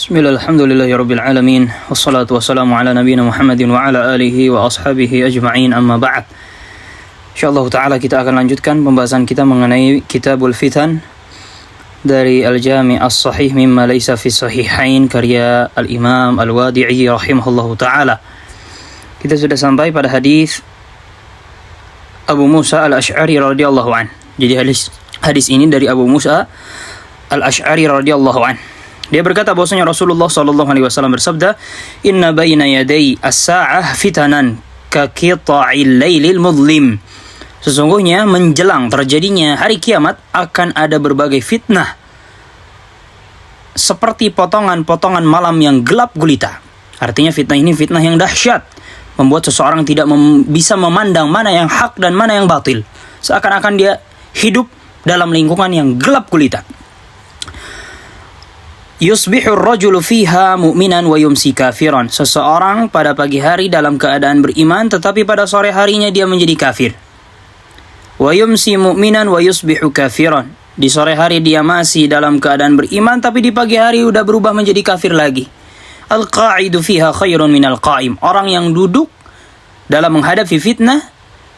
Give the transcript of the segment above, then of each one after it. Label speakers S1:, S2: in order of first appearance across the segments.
S1: Bismillah, alhamdulillahirabbil alamin, wassalatu wassalamu ala nabiyyina Muhammadin wa ala alihi wa ashabihi ajma'in, amma ba'd. Insyaallah taala kita akan lanjutkan pembahasan kita mengenai Kitabul Fitan dari Al-Jami' As-Sahih mimma laysa fi sahihain karya Al-Imam Al-Wadi'i rahimahullahu taala. Kita sudah sampai pada hadis Abu Musa Al-Asy'ari radhiyallahu an. Jadi hadis ini dari Abu Musa Al-Asy'ari radhiyallahu an. Dia berkata bahwasanya Rasulullah sallallahu alaihi wasallam bersabda, "Inna baina yaday as-sa'ah fitanan ka qita'il lailil mudlim." Sesungguhnya menjelang terjadinya hari kiamat akan ada berbagai fitnah seperti potongan-potongan malam yang gelap gulita. Artinya fitnah ini fitnah yang dahsyat, membuat seseorang tidak bisa memandang mana yang hak dan mana yang batil. Seakan-akan dia hidup dalam lingkungan yang gelap gulita. Yusbihur rajulu fiha mu'minan wa yumsi kafiran. Seseorang pada pagi hari dalam keadaan beriman, tetapi pada sore harinya dia menjadi kafir. Wa yumsi mu'minan wa yusbihu kafiran. Di sore hari dia masih dalam keadaan beriman, tapi di pagi hari udah berubah menjadi kafir lagi. Al-qa'idu fiha khairun minal qa'im. Orang yang duduk dalam menghadapi fitnah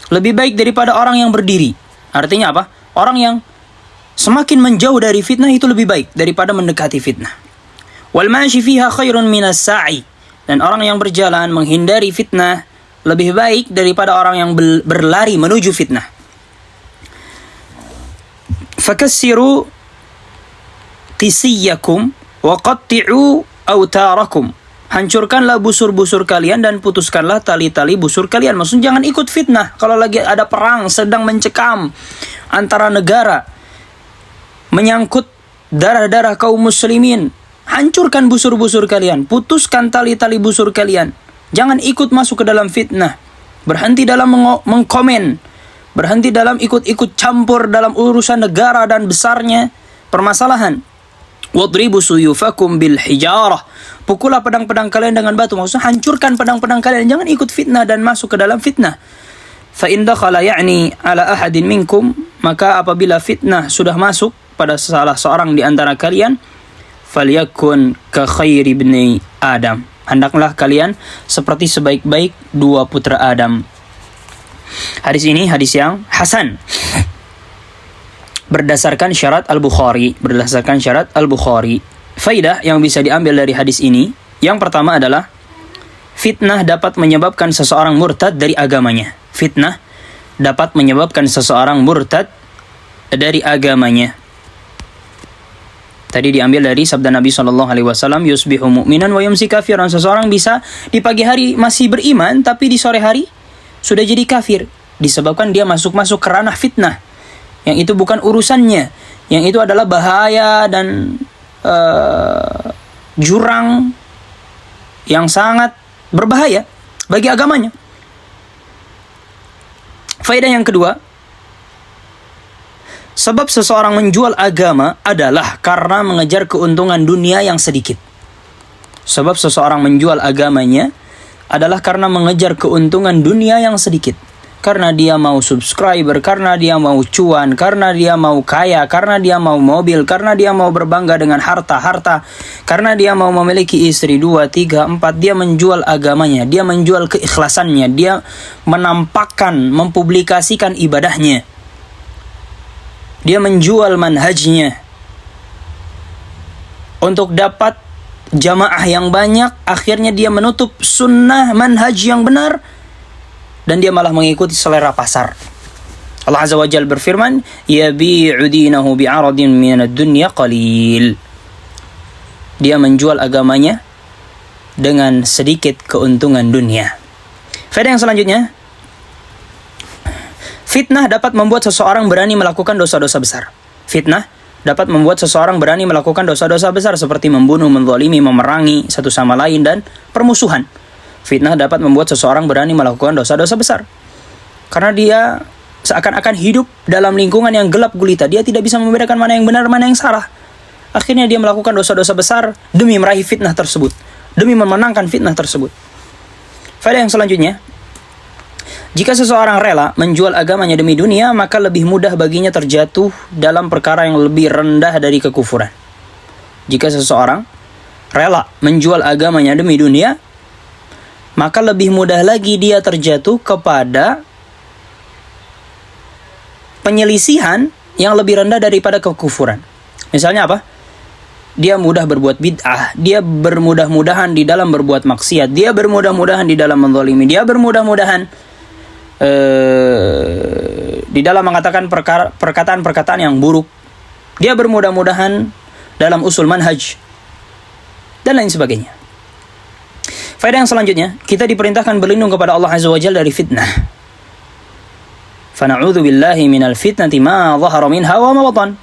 S1: lebih baik daripada orang yang berdiri. Artinya apa? Orang yang semakin menjauh dari fitnah itu lebih baik daripada mendekati fitnah. Wal mashi fiha khairun minas sa'i. Dan orang yang berjalan menghindari fitnah lebih baik daripada orang yang berlari menuju fitnah. Fakassiru qisiyakum wa qatti'u autarakum. Hancurkanlah busur-busur kalian dan putuskanlah tali-tali busur kalian. Maksudnya jangan ikut fitnah. Kalau lagi ada perang sedang mencekam antara negara, menyangkut darah-darah kaum muslimin, hancurkan busur-busur kalian, putuskan tali-tali busur kalian. Jangan ikut masuk ke dalam fitnah. Berhenti dalam mengkomen, berhenti dalam ikut-ikut campur dalam urusan negara dan besarnya permasalahan. Wadribu suyufakum bil hijarah. Pukullah pedang-pedang kalian dengan batu. Maksudnya hancurkan pedang-pedang kalian, jangan ikut fitnah dan masuk ke dalam fitnah. Fa in dakhala ya'ni ala ahadin minkum, maka apabila fitnah sudah masuk pada salah seorang di antara kalian, falyakun ka khairi ibni Adam. Hendaklah kalian seperti sebaik-baik dua putra Adam. Hadis ini hadis yang hasan. Berdasarkan syarat Al-Bukhari. Faidah yang bisa diambil dari hadis ini, yang pertama adalah fitnah dapat menyebabkan seseorang murtad dari agamanya. Fitnah dapat menyebabkan seseorang murtad dari agamanya. Tadi diambil dari sabda Nabi SAW, yusbihu mu'minan wa yumsi kafiran. Seseorang bisa di pagi hari masih beriman, tapi di sore hari sudah jadi kafir. Disebabkan dia masuk ke ranah fitnah. Yang itu bukan urusannya. Yang itu adalah bahaya dan jurang yang sangat berbahaya bagi agamanya. Faedah yang kedua, sebab seseorang menjual agama adalah karena mengejar keuntungan dunia yang sedikit. Sebab seseorang menjual agamanya adalah karena mengejar keuntungan dunia yang sedikit. Karena dia mau subscriber, karena dia mau cuan, karena dia mau kaya, karena dia mau mobil, karena dia mau berbangga dengan harta, karena dia mau memiliki istri 2, 3, 4, dia menjual agamanya, dia menjual keikhlasannya, dia menampakkan, mempublikasikan ibadahnya. Dia menjual manhajnya untuk dapat jamaah yang banyak. Akhirnya dia menutup sunnah manhaj yang benar dan dia malah mengikuti selera pasar. Allah Azza wa Jalla berfirman, yabi'u dinahu bi'aradin minad dunya qalil. Dia menjual agamanya dengan sedikit keuntungan dunia. Faedah yang selanjutnya, fitnah dapat membuat seseorang berani melakukan dosa-dosa besar. Fitnah dapat membuat seseorang berani melakukan dosa-dosa besar seperti membunuh, menzalimi, memerangi satu sama lain, dan permusuhan. Fitnah dapat membuat seseorang berani melakukan dosa-dosa besar. Karena dia seakan-akan hidup dalam lingkungan yang gelap gulita. Dia tidak bisa membedakan mana yang benar, mana yang salah. Akhirnya dia melakukan dosa-dosa besar demi meraih fitnah tersebut, demi memenangkan fitnah tersebut. Faedah yang selanjutnya, jika seseorang rela menjual agamanya demi dunia, maka lebih mudah baginya terjatuh dalam perkara yang lebih rendah dari kekufuran. Jika seseorang rela menjual agamanya demi dunia, maka lebih mudah lagi dia terjatuh kepada penyelisihan yang lebih rendah daripada kekufuran. Misalnya apa? Dia mudah berbuat bid'ah, dia bermudah-mudahan di dalam berbuat maksiat, dia bermudah-mudahan di dalam menzalimi, dia bermudah-mudahan di dalam mengatakan perkataan-perkataan yang buruk, dia bermudah-mudahan dalam usul manhaj, dan lain sebagainya. Faedah yang selanjutnya, kita diperintahkan berlindung kepada Allah Azza wa Jalla dari fitnah. Fana'udzu billahi minal fitnati ma dhahara minha wa ma batan.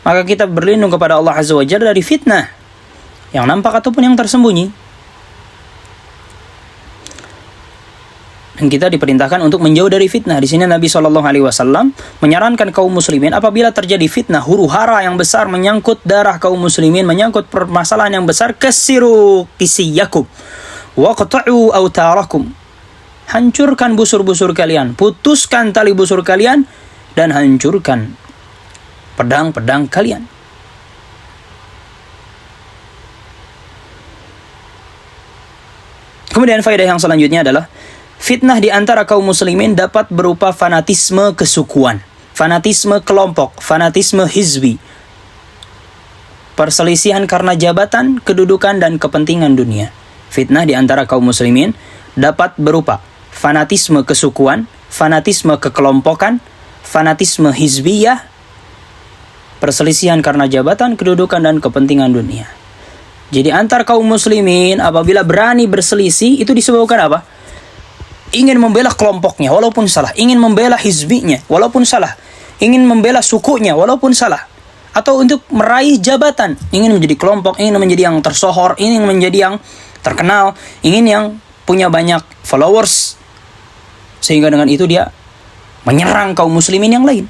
S1: Maka kita berlindung kepada Allah Azza wa Jalla dari fitnah yang nampak ataupun yang tersembunyi. Dan kita diperintahkan untuk menjauh dari fitnah. Di sini Nabi SAW menyarankan kaum muslimin apabila terjadi fitnah, huru-hara yang besar menyangkut darah kaum muslimin, menyangkut permasalahan yang besar, kasiru qisiyakum waqta'u autarakum. Hancurkan busur-busur kalian, putuskan tali busur kalian, dan hancurkan pedang-pedang kalian. Kemudian faedah yang selanjutnya adalah fitnah di antara kaum muslimin dapat berupa fanatisme kesukuan, fanatisme kelompok, fanatisme hizbi, perselisihan karena jabatan, kedudukan, dan kepentingan dunia. Fitnah di antara kaum muslimin dapat berupa fanatisme kesukuan, fanatisme kekelompokan, fanatisme hizbiyah, perselisihan karena jabatan, kedudukan, dan kepentingan dunia. Jadi antar kaum muslimin apabila berani berselisih, itu disebabkan apa? Ingin membela kelompoknya walaupun salah, ingin membela hizbinya walaupun salah, ingin membela sukunya walaupun salah, atau untuk meraih jabatan, ingin menjadi kelompok, ingin menjadi yang tersohor, ingin menjadi yang terkenal, ingin yang punya banyak followers, sehingga dengan itu dia menyerang kaum muslimin yang lain.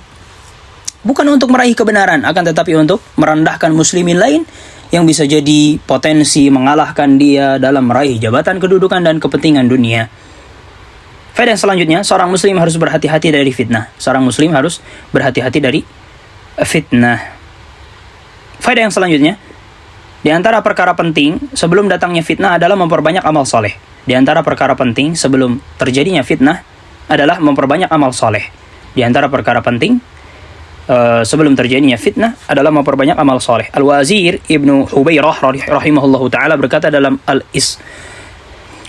S1: Bukan untuk meraih kebenaran, akan tetapi untuk merendahkan muslimin lain yang bisa jadi potensi mengalahkan dia dalam meraih jabatan, kedudukan, dan kepentingan dunia. Faedah selanjutnya, seorang muslim harus berhati-hati dari fitnah. Seorang muslim harus berhati-hati dari fitnah. Faedah yang selanjutnya, di antara perkara penting sebelum datangnya fitnah adalah memperbanyak amal soleh. Di antara perkara penting sebelum terjadinya fitnah adalah memperbanyak amal soleh. Di antara perkara penting sebelum terjadinya fitnah adalah memperbanyak amal soleh. Al-Wazir Ibnu Hubairah rahimahullahu ta'ala berkata dalam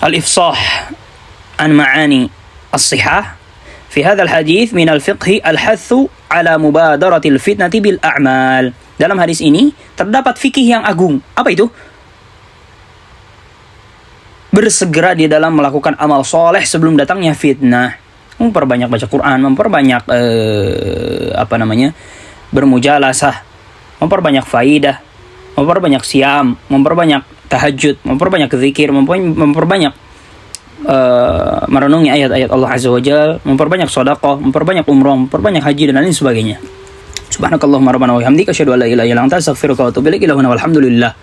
S1: Al-Ifsah an Ma'ani As-Sihah, fi hadzal hadits min al-fiqh al-hathu ala mubadaratil fitnati bil a'mal. Dalam hadis ini terdapat fikih yang agung. Apa itu? Bersegera di dalam melakukan amal soleh sebelum datangnya fitnah. Memperbanyak baca Quran, memperbanyak bermujalasah, memperbanyak faidah, memperbanyak siam, memperbanyak tahajud, memperbanyak zikir, memperbanyak merenungi ayat-ayat Allah Azza wa Jalla, memperbanyak sedekah, memperbanyak umrah, memperbanyak haji, dan lain sebagainya. Subhanakallahumma rabbana wa bihamdika asyhadu an la ilaha illa anta astaghfiruka wa atubu ilaik. Walhamdulillah.